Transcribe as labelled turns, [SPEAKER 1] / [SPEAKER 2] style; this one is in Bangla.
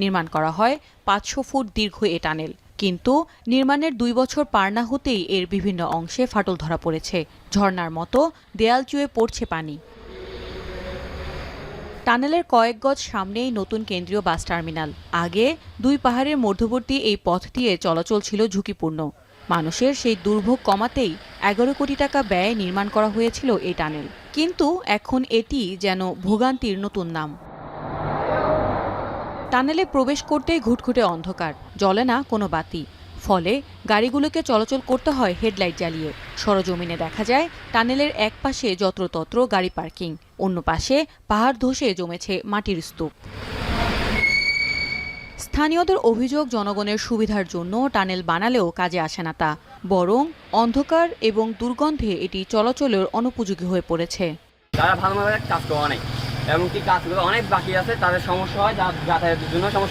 [SPEAKER 1] নির্মাণ করা হয় ৫০০ ফুট দীর্ঘ এ টানেল। কিন্তু নির্মাণের ২ বছর পার না হতেই এর বিভিন্ন অংশে ফাটল ধরা পড়েছে। ঝর্ণার মতো দেয়াল চুয়ে পড়ছে পানি। টানেলের কয়েক গজ সামনেই নতুন কেন্দ্রীয় বাস টার্মিনাল। আগে দুই পাহাড়ের মধ্যবর্তী এই পথ দিয়ে চলাচল ছিল ঝুঁকিপূর্ণ। মানুষের সেই দুর্ভোগ কমাতেই ১১ কোটি টাকা ব্যয়ে নির্মাণ করা হয়েছিল এই টানেল। কিন্তু এখন এটি যেন ভোগান্তির নতুন নাম। টানেলে প্রবেশ করতেই ঘুটঘুটে অন্ধকার, জ্বলে না কোনো বাতি। ফলে গাড়িগুলোকে চলাচল করতে হয় হেডলাইট জ্বালিয়ে। সরজমিনে দেখা যায় টানেলের এক পাশে যত্রতত্র গাড়ি পার্কিং, অন্য পাশে পাহাড় ধসে জমেছে মাটির স্তূপ। স্থানীয়দের অভিযোগ, জনগণের সুবিধার জন্য টানেল বানালেও কাজে আসে না তা, বরং অন্ধকার এবং দুর্গন্ধে এটি চলাচলের অনুপযোগী হয়ে পড়েছে।
[SPEAKER 2] তারা ভালোভাবে কাজ করা নাই, এমনকি কাজগুলো অনেক বাকি আছে, তাদের সমস্যা হয়, যাতায়াতের জন্য সমস্যা।